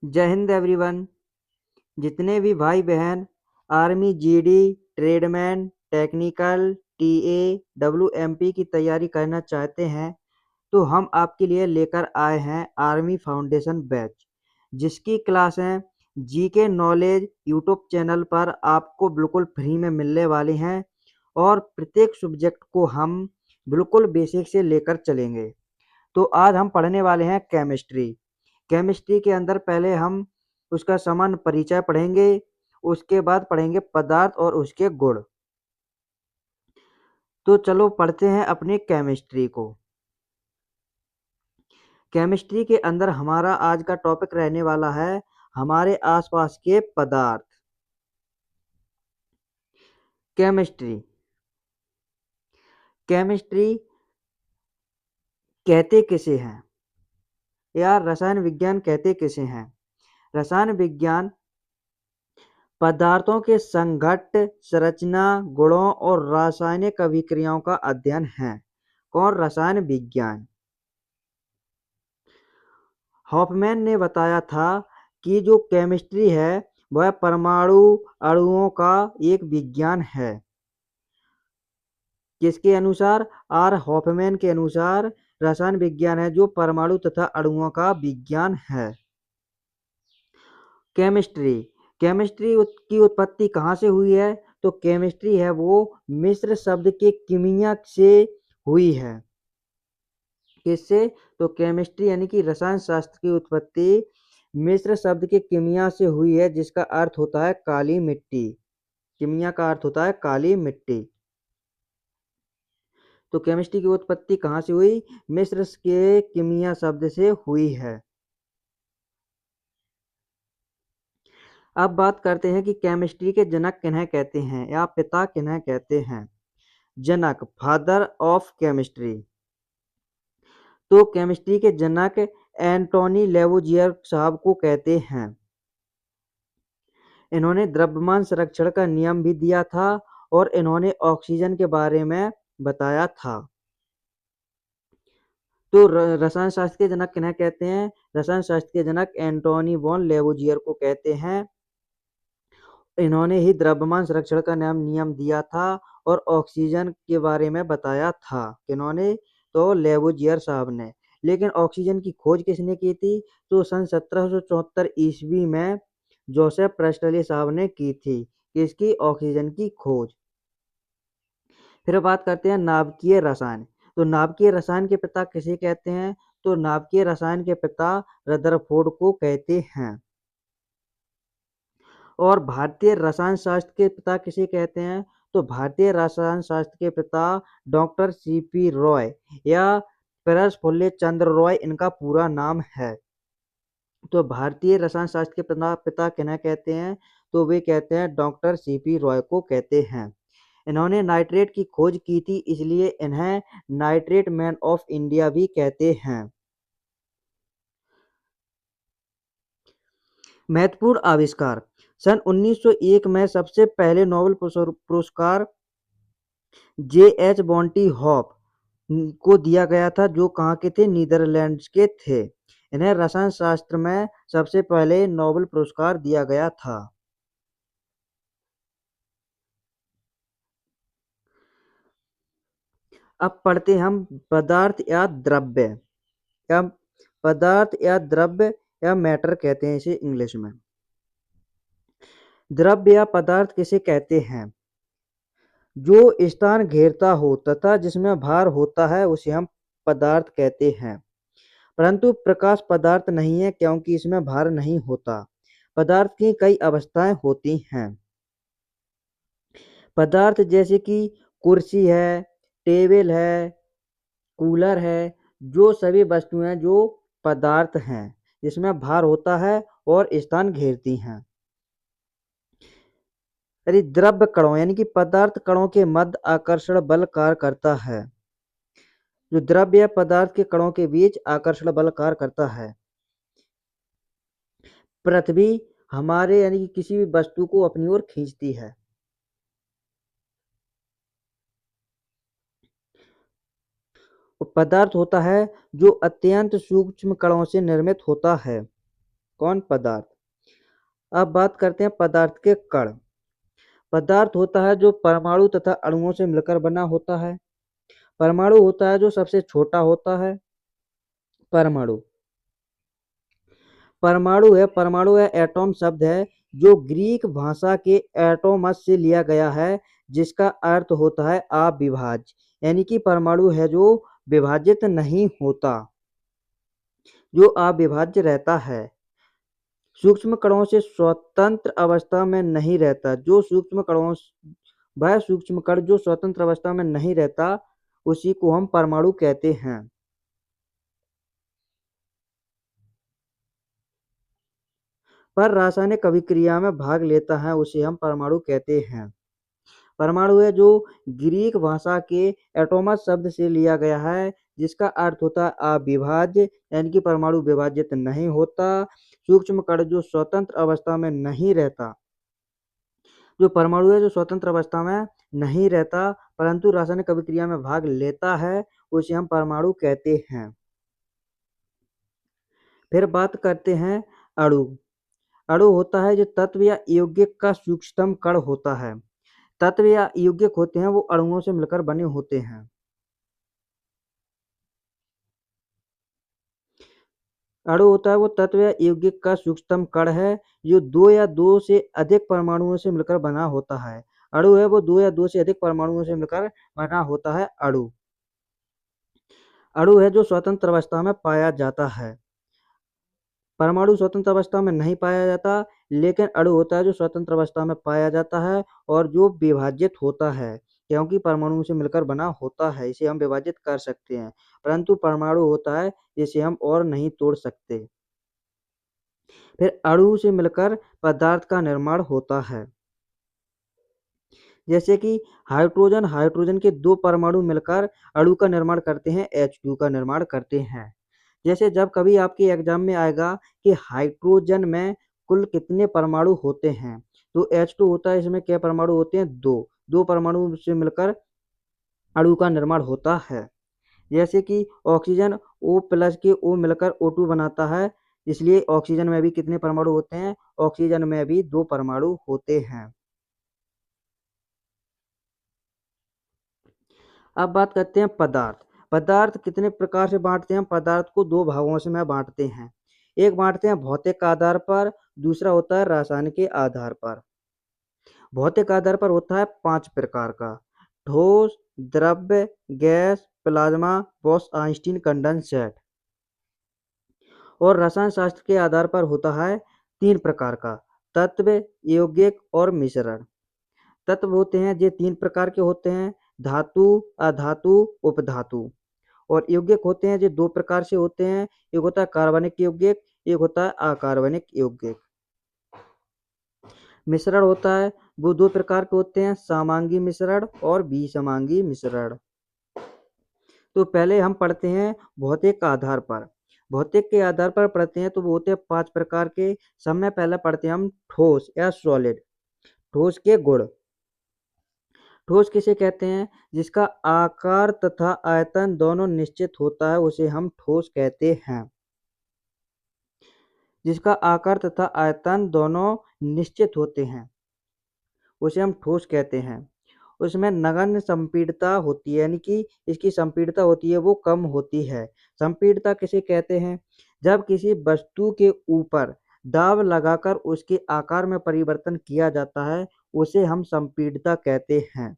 जय हिंद एवरीवन। जितने भी भाई बहन army, GD, tradesman, technical, TA, WMP की तैयारी करना चाहते हैं तो हम आपके लिए लेकर आए हैं आर्मी फाउंडेशन बैच, जिसकी क्लासें जीके नॉलेज यूट्यूब चैनल पर आपको बिल्कुल फ्री में मिलने वाली हैं और प्रत्येक सब्जेक्ट को हम बिल्कुल बेसिक से लेकर चलेंगे। तो आज हम पढ़ने वाले हैं केमिस्ट्री। केमिस्ट्री के अंदर पहले हम उसका सामान्य परिचय पढ़ेंगे, उसके बाद पढ़ेंगे पदार्थ और उसके गुण। तो चलो पढ़ते हैं अपनी केमिस्ट्री को। केमिस्ट्री के अंदर हमारा आज का टॉपिक रहने वाला है हमारे आसपास के पदार्थ। केमिस्ट्री केमिस्ट्री कहते किसे हैं या रसायन विज्ञान कहते किसे हैं? रसायन विज्ञान पदार्थों के संघट्ट, संरचना, गुणों और रासायनिक अभिक्रियाओं का अध्ययन है। कौन? रसायन विज्ञान। हॉफमैन ने बताया था कि जो केमिस्ट्री है वह परमाणु अणुओं का एक विज्ञान है। किसके अनुसार? आर हॉफमैन के अनुसार रसायन विज्ञान है जो परमाणु तथा अणुओं का विज्ञान है। केमिस्ट्री केमिस्ट्री की उत्पत्ति कहाँ से हुई है? तो केमिस्ट्री है वो मिस्र शब्द के कीमिया से हुई है। किससे? तो केमिस्ट्री यानी कि रसायन शास्त्र की उत्पत्ति मिस्र शब्द के कीमिया से हुई है, जिसका अर्थ होता है काली मिट्टी। कीमिया का अर्थ होता है काली मिट्टी। तो केमिस्ट्री की उत्पत्ति कहाँ से हुई? मिस्र के कीमिया शब्द से हुई है। अब बात करते हैं कि केमिस्ट्री के जनक किन्हें कहते हैं या पिता किन्हें कहते हैं। जनक, फादर ऑफ केमिस्ट्री। तो केमिस्ट्री के जनक एंटोनी लेवोजियर साहब को कहते हैं। इन्होंने द्रव्यमान संरक्षण का नियम भी दिया था और इन्होंने ऑक्सीजन के बारे में बताया था। तो रसायन शास्त्र के जनक किन्हें कहते हैं? रसायन शास्त्र के जनक एंटोनी वॉन लेवोजियर को कहते हैं। इन्होंने ही द्रव्यमान संरक्षण का नियम दिया था और ऑक्सीजन के बारे में बताया था। किन्होंने? तो लेवोजियर साहब ने। लेकिन ऑक्सीजन की खोज किसने की थी? तो सन 1774 ईस्वी में जोसेफ प्रेस्टले साहब ने की थी। किसकी? ऑक्सीजन की खोज। फिर बात करते हैं नाभिकीय रसायन। तो नाभिकीय रसायन के पिता किसे कहते हैं? तो नाभिकीय रसायन के पिता रदरफोर्ड को कहते हैं। और भारतीय रसायन शास्त्र के पिता किसे कहते हैं? तो भारतीय रसायन शास्त्र के पिता डॉक्टर सीपी रॉय या प्रफुल्ल चंद्र रॉय इनका पूरा नाम है। तो भारतीय रसायन शास्त्र के पिता किन्हें कहते हैं? तो वे कहते हैं डॉक्टर सीपी रॉय को कहते हैं। इन्होंने नाइट्रेट की खोज की थी, इसलिए इन्हें नाइट्रेट मैन ऑफ इंडिया भी कहते हैं। महत्वपूर्ण आविष्कार। सन 1901 में सबसे पहले नोबेल पुरस्कार जे.एच. बॉन्टी हॉप को दिया गया था, जो कहाँ के थे? नीदरलैंड्स के थे। इन्हें रसायन शास्त्र में सबसे पहले नोबेल पुरस्कार दिया गया था। अब पढ़ते हम पदार्थ या द्रव्य या पदार्थ या द्रव्य या मैटर कहते हैं इसे इंग्लिश में। द्रव्य या पदार्थ किसे कहते हैं? जो स्थान घेरता हो तथा जिसमें भार होता है उसे हम पदार्थ कहते हैं। परंतु प्रकाश पदार्थ नहीं है, क्योंकि इसमें भार नहीं होता। पदार्थ की कई अवस्थाएं होती हैं। पदार्थ जैसे कि कुर्सी है, टेबल है, कूलर है, जो सभी वस्तुएं जो पदार्थ हैं जिसमें भार होता है और स्थान घेरती हैं। यदि द्रव्य कणों यानी कि पदार्थ कणों के मध्य आकर्षण बल कार्य करता है। जो द्रव्य या पदार्थ के कणों के बीच आकर्षण बल कार्य करता है। पृथ्वी हमारे यानी कि किसी भी वस्तु को अपनी ओर खींचती है। पदार्थ होता है जो अत्यंत सूक्ष्म कणों से निर्मित होता है। कौन? पदार्थ। अब बात करते हैं पदार्थ के कण। पदार्थ होता है जो परमाणु तथा अणुओं से मिलकर बना होता है। परमाणु होता है जो सबसे छोटा होता है। परमाणु परमाणु है एटॉम शब्द है जो ग्रीक भाषा के एटोमस से लिया गया है, जिसका अर्थ होता है अविभाज्य, यानी कि परमाणु है जो विभाजित नहीं होता, जो अविभाज्य रहता है, सूक्ष्म कणों से स्वतंत्र अवस्था में नहीं रहता। वह सूक्ष्म कण जो स्वतंत्र अवस्था में नहीं रहता, उसी को हम परमाणु कहते हैं। पर रासायनिक अभिक्रिया में भाग लेता है, उसे हम परमाणु कहते हैं। परमाणु है जो ग्रीक भाषा के एटोमस शब्द से लिया गया है, जिसका अर्थ होता है अविभाज्य, यानी कि परमाणु विभाजित नहीं होता। सूक्ष्म कण जो स्वतंत्र अवस्था में नहीं रहता, जो परमाणु है जो स्वतंत्र अवस्था में नहीं रहता परंतु रासायनिक अभिक्रिया में भाग लेता है, उसे हम परमाणु कहते हैं। फिर बात करते हैं अणु। अणु होता है जो तत्व या यौगिक का सूक्ष्मतम कण होता है। तत्व या यौगिक होते हैं वो अणुओं से मिलकर बने होते हैं। अणु होता है वो तत्व या यौगिक का सूक्ष्मतम कण है जो दो या दो से अधिक परमाणुओं से मिलकर बना होता है। अणु है वो दो या दो से अधिक परमाणुओं से मिलकर बना होता है। अणु अणु है जो स्वतंत्र अवस्था में पाया जाता है। परमाणु स्वतंत्र अवस्था में नहीं पाया जाता, लेकिन अणु होता है जो स्वतंत्र अवस्था में पाया जाता है और जो विभाजित होता है, क्योंकि परमाणु से मिलकर बना होता है, इसे हम विभाजित कर सकते हैं। परंतु परमाणु होता है जिसे हम और नहीं तोड़ सकते। फिर अणु से मिलकर पदार्थ का निर्माण होता है, जैसे कि हाइड्रोजन के दो परमाणु मिलकर अणु का निर्माण करते हैं, H2 का निर्माण करते हैं। जैसे जब कभी आपके एग्जाम में आएगा कि हाइड्रोजन में कुल कितने परमाणु होते हैं, तो H2 होता है, इसमें क्या परमाणु होते हैं? दो। दो परमाणु से मिलकर अणु का निर्माण होता है। जैसे कि ऑक्सीजन O प्लस के O मिलकर O2 बनाता है, इसलिए ऑक्सीजन में भी कितने परमाणु होते हैं? ऑक्सीजन में भी दो परमाणु होते हैं। अब बात करते हैं पदार्थ। पदार्थ कितने प्रकार से बांटते हैं? पदार्थ को दो भागों से में बांटते हैं। एक बांटते हैं भौतिक आधार पर, दूसरा होता है रासायनिक के आधार पर। भौतिक आधार पर होता है 5 प्रकार का: ठोस, द्रव्य, गैस, प्लाज्मा, बॉस-आइंस्टीन कंडेंसेट। और रसायन शास्त्र के आधार पर होता है 3 प्रकार का: तत्व, यौगिक और मिश्रण। तत्व होते हैं ये 3 प्रकार के होते हैं: धातु, अधातु, उपधातु। और यौगिक होते हैं जो 2 प्रकार से होते हैं: एक होता है कार्बनिक यौगिक, एक होता है अकार्बनिक यौगिक। मिश्रण होता है वो 2 प्रकार के होते हैं: समांगी मिश्रण और विसमांगी मिश्रण। तो पहले हम पढ़ते हैं भौतिक आधार पर। भौतिक के आधार पर पढ़ते हैं तो वो होते हैं 5 प्रकार के। सब में पहले पढ़ते हैं हम ठोस या सॉलिड। ठोस के गुण। ठोस किसे कहते हैं? जिसका आकार तथा आयतन दोनों निश्चित होता है, उसे हम ठोस कहते हैं। जिसका आकार तथा आयतन दोनों निश्चित होते हैं, उसे हम ठोस कहते हैं। उसमें नगण्य संपीड़ितता होती है, यानी कि इसकी संपीड़ितता होती है वो कम होती है। संपीड़ितता किसे कहते हैं? जब किसी वस्तु के ऊपर दाब लगाकर उसके आकार में परिवर्तन किया जाता है, उसे हम संपीड़ितता कहते हैं।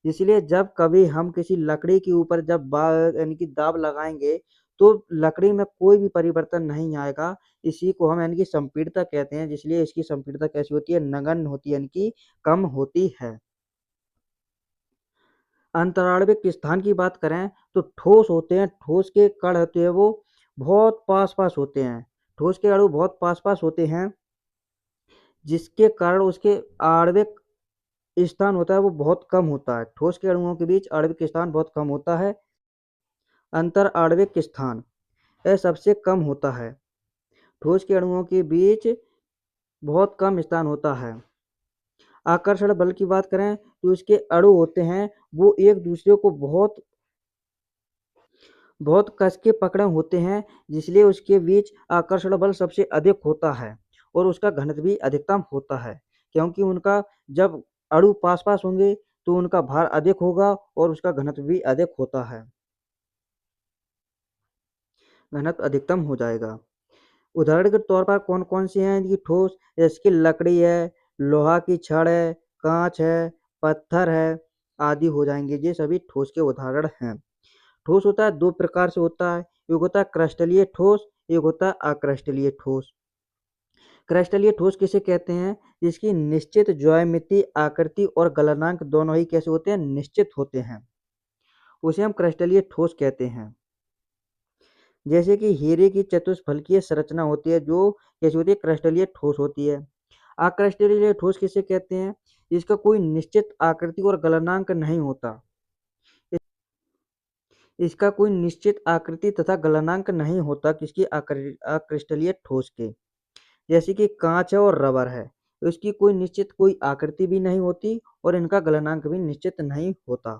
इसलिए जब कभी हम किसी लकड़ी के ऊपर यानी कि दाब लगाएंगे तो लकड़ी में कोई भी परिवर्तन नहीं आएगा। इसी को हम यानी कि संपीड़ितता कहते हैं। इसलिए इसकी संपीड़ितता कैसी होती है? नगण्य होती है, यानी कि कम होती है। अंतराणविक स्थान की बात करें तो ठोस होते हैं, ठोस के कण होते हैं वो बहुत पास-पास होते हैं। ठोस के अणु बहुत पास-पास होते हैं, जिसके कारण उसके आणविक स्थान होता है वो बहुत कम होता है। ठोस के अणुओं के बीच आणविक स्थान बहुत कम होता है। अंतर आणविक स्थान यह सबसे कम होता है। ठोस के अणुओं के बीच बहुत कम स्थान होता है। आकर्षण बल की बात करें तो इसके अणु होते हैं वो एक दूसरे को बहुत बहुत कस के पकड़े होते हैं, जिसलिए उसके बीच आकर्षण बल सबसे अधिक होता है और उसका घनत्व भी अधिकतम होता है, क्योंकि उनका जब अणु पास-पास होंगे तो उनका भार अधिक होगा और उसका घनत्व भी अधिक होता है। घनत्व अधिकतम हो जाएगा। उदाहरण के तौर पर कौन-कौन से हैं कि ठोस, जैसे कि लकड़ी है, लोहा की छड़ है, काँच है, पत्थर है, आदि हो जाएँगे। ये सभी ठोस के उदाहरण हैं। ठोस होता है 2 प्रकार से होता है, एक होता है क्रिस्टलीय ठोस, एक होता है अक्रिस्टलीय ठोस। क्रिस्टलीय ठोस किसे कहते हैं? जिसकी निश्चित ज्यामिति, आकृति और गलनांक दोनों ही कैसे होते हैं? निश्चित होते हैं। उसे हम क्रिस्टलीय ठोस कहते हैं। जैसे कि हीरे की चतुष्फलकीय संरचना होती है जो कैसी होती है? क्रिस्टलीय ठोस होती है। अक्रिस्टलीय ठोस किसे कहते हैं? जिसका कोई निश्चित आकृति और गलनांक नहीं होता। इसका कोई निश्चित आकृति तथा गलनांक नहीं होता किसकी अक्रिस्टलीय ठोस के। जैसे कि कांच है और रबर है, तो इसकी कोई निश्चित कोई आकृति भी नहीं होती और इनका गलनांक भी निश्चित नहीं होता।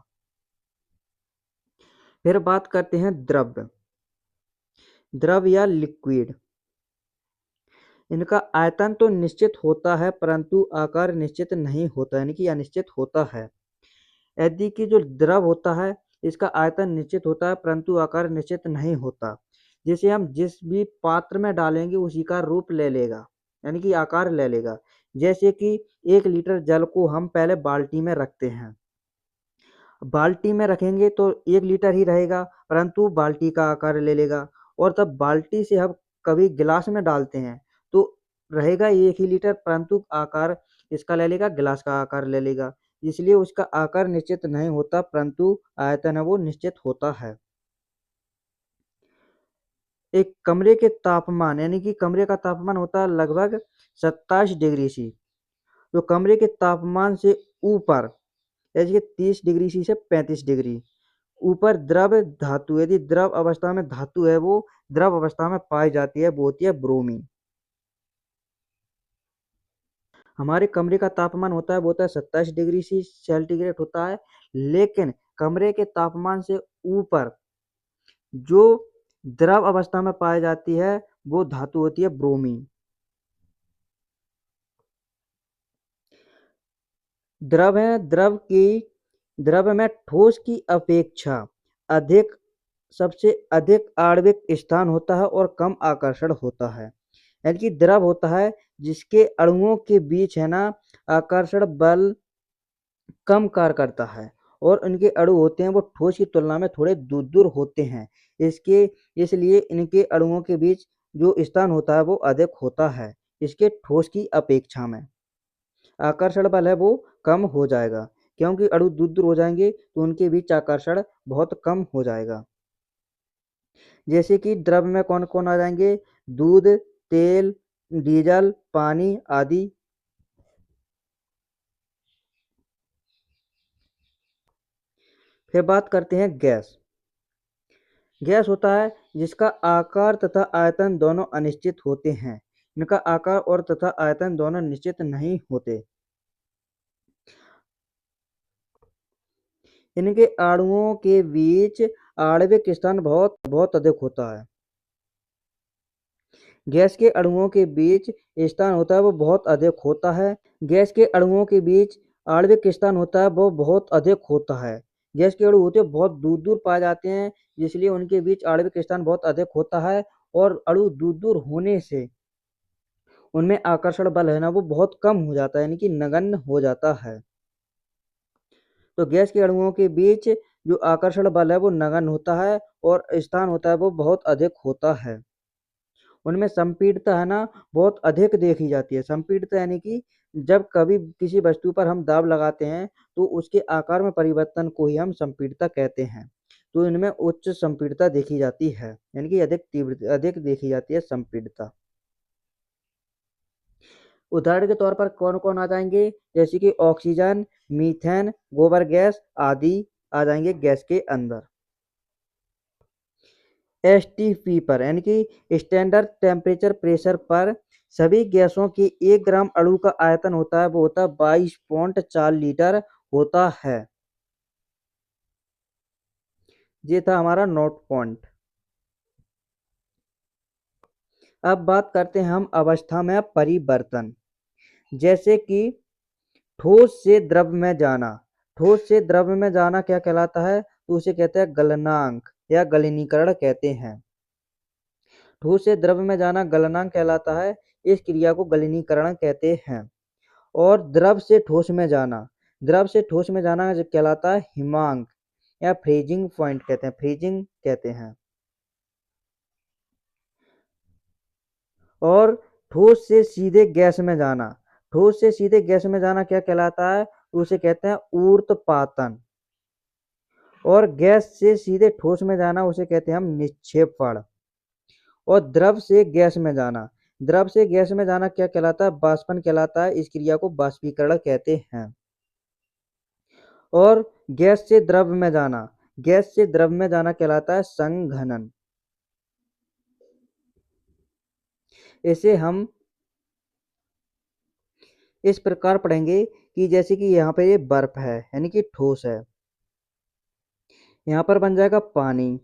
फिर बात करते हैं द्रव। द्रव या लिक्विड। इनका आयतन तो निश्चित होता है परंतु आकार निश्चित नहीं होता, यानी कि अनिश्चित होता है। यदि कि जो द्रव होता है इसका आयतन निश्चित होता है परंतु आकार निश्चित नहीं होता। जिसे हम जिस भी पात्र में डालेंगे उसी का रूप ले लेगा, यानी कि आकार ले लेगा। जैसे कि 1 लीटर जल को हम पहले बाल्टी में रखते हैं। बाल्टी में रखेंगे तो 1 लीटर ही रहेगा परंतु बाल्टी का आकार ले लेगा, और तब बाल्टी से हम कभी गिलास में डालते हैं तो रहेगा 1 ही लीटर परंतु आकार इसका ले लेगा, गिलास का आकार ले लेगा। इसलिए उसका आकार निश्चित नहीं होता परंतु आयतन है वो निश्चित होता है। एक कमरे के तापमान, यानी कि कमरे का तापमान होता है लगभग 27 डिग्री सी। तो कमरे के तापमान से ऊपर, जैसे कि 30 डिग्री सी से 35 डिग्री ऊपर द्रव धातु, यदि द्रव अवस्था में धातु है वो द्रव अवस्था में पाई जाती है, वो होती है ब्रोमीन। हमारे कमरे का तापमान होता है वो होता है 27 डिग्री सी सेंटीग्रेड होता है, लेकिन कमरे के तापमान से ऊपर जो द्रव अवस्था में पाई जाती है वो धातु होती है ब्रोमीन। द्रव है, द्रव में ठोस की अपेक्षा अधिक सबसे अधिक आणविक स्थान होता है और कम आकर्षण होता है। यानी कि द्रव होता है जिसके अणुओं के बीच है ना आकर्षण बल कम कार्य करता है, और उनके अणु होते हैं वो ठोस की तुलना में थोड़े दूर दूर होते हैं। इसके इसलिए इनके अणुओं के बीच जो स्थान होता है वो अधिक होता है इसके ठोस की अपेक्षा में। आकर्षण बल है वो कम हो जाएगा, क्योंकि अणु दूर दूर हो जाएंगे तो उनके बीच आकर्षण बहुत कम हो जाएगा। जैसे कि द्रव में कौन कौन आ जाएंगे? दूध, तेल, डीजल, पानी आदि। फिर बात करते हैं गैस। गैस होता है जिसका आकार तथा आयतन दोनों अनिश्चित होते हैं। इनका आकार और तथा आयतन दोनों निश्चित नहीं होते। इनके अणुओं के बीच आणविक स्थान बहुत बहुत अधिक होता है। गैस के अणुओं के बीच स्थान होता है वो बहुत अधिक होता है। गैस के अणुओं के बीच आणविक स्थान होता है वो बहुत अधिक होता है। गैस के अणु होते हैं बहुत दूर दूर पाए जाते हैं, इसलिए उनके बीच आणविक स्थान बहुत अधिक होता है, और अणु दूर दूर होने से उनमें आकर्षण बल है ना वो बहुत कम हो जाता है, यानी कि नगण्य हो जाता है। तो गैस के अणुओं के बीच जो आकर्षण बल है वो नगण्य होता है और स्थान होता है वो बहुत अधिक होता है। उनमें संपीड़ितता है ना बहुत अधिक देखी जाती है। संपीड़ितता यानी कि जब कभी किसी वस्तु पर हम दाब लगाते हैं तो उसके आकार में परिवर्तन को ही हम संपीड़ितता कहते हैं। तो इनमें उच्च संपीड़ितता देखी जाती है, यानी कि अधिक देखी जाती है संपीड़ितता। उदाहरण के तौर पर कौन कौन आ जाएंगे? जैसे कि ऑक्सीजन, मीथेन, गोबर गैस आदि आ जाएंगे गैस के अंदर। एसटीपी पर, यानी कि स्टैंडर्ड टेम्परेचर प्रेशर पर सभी गैसों की 1 ग्राम अणु का आयतन होता है वो होता है 22.4 लीटर होता है। ये था हमारा नोट पॉइंट। अब बात करते हैं हम अवस्था में परिवर्तन, जैसे कि ठोस से द्रव में जाना। ठोस से द्रव में जाना क्या कहलाता है? तो उसे कहते हैं गलनांक या गलनीकरण कहते हैं। ठोस से द्रव में जाना गलनांक कहलाता है। इस क्रिया को गलनीकरण कहते हैं। और द्रव से ठोस में जाना, द्रव से ठोस में जाना जो कहलाता है हिमांक या फ्रीजिंग पॉइंट कहते हैं, फ्रीजिंग कहते हैं। और ठोस से सीधे गैस में जाना, ठोस से सीधे गैस में जाना क्या कहलाता है? उसे कहते हैं ऊर्ध्वपातन। और गैस से सीधे ठोस में जाना उसे कहते हैं हम निक्षेपण। और द्रव से गैस में जाना, द्रव से गैस में जाना क्या कहलाता है? बाष्पन कहलाता है। इस क्रिया को बाष्पीकरण कहते हैं। और गैस से द्रव में जाना, गैस से द्रव में जाना कहलाता है संघनन। इसे हम इस प्रकार पढ़ेंगे कि जैसे कि यहाँ पे ये बर्फ है यानी कि ठोस है, यहाँ पर बन जाएगा पानी,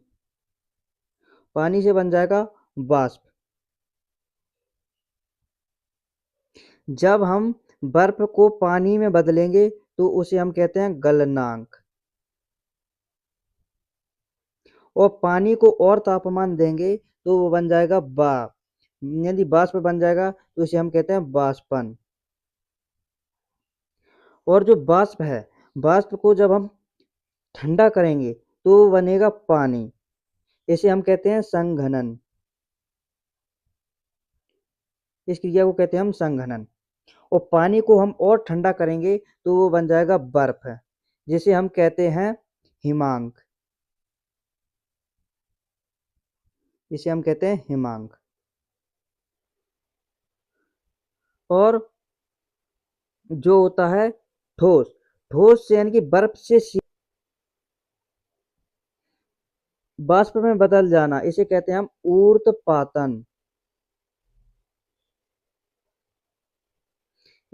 पानी से बन जाएगा वाष्प। जब हम बर्फ को पानी में बदलेंगे तो उसे हम कहते हैं गलनांक। और पानी को और तापमान देंगे तो वो बन जाएगा भाप, यदि वाष्प बन जाएगा तो इसे हम कहते हैं वाष्पन। और जो वाष्प है, वाष्प को जब हम ठंडा करेंगे तो बनेगा पानी, इसे हम कहते हैं संघनन। इस क्रिया को कहते हैं हम संघनन। और पानी को हम और ठंडा करेंगे तो वो बन जाएगा बर्फ, जिसे हम कहते हैं हिमांक, इसे हम कहते हैं हिमांक। और जो होता है ठोस, ठोस से यानी कि बर्फ से वाष्प में बदल जाना, इसे कहते हैं हम ऊर्ध्वपातन।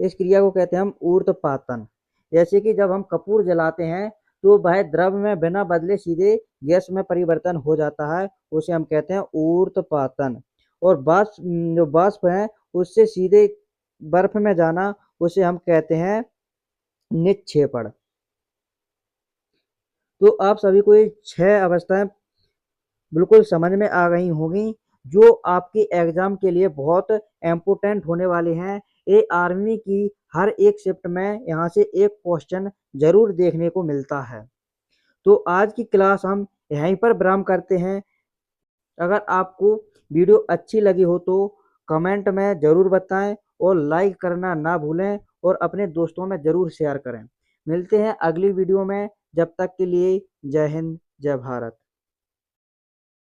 इस क्रिया को कहते हैं हम ऊर्ध्वपातन। जैसे कि जब हम कपूर जलाते हैं तो वह द्रव में बिना बदले सीधे गैस में परिवर्तन हो जाता है, उसे हम कहते हैं ऊर्ध्वपातन। और वाष्प, जो वाष्प है उससे सीधे बर्फ में जाना उसे हम कहते हैं निक्षेपण। तो आप सभी को ये 6 अवस्थाएं बिल्कुल समझ में आ गई होंगी, जो आपके एग्जाम के लिए बहुत इम्पोर्टेंट होने वाले हैं। ये आर्मी की हर एक शिफ्ट में यहाँ से एक क्वेश्चन जरूर देखने को मिलता है। तो आज की क्लास हम यहीं पर विराम करते हैं। अगर आपको वीडियो अच्छी लगी हो तो कमेंट में ज़रूर बताएं और लाइक करना ना भूलें और अपने दोस्तों में ज़रूर शेयर करें। मिलते हैं अगली वीडियो में, जब तक के लिए जय हिंद, जय भारत।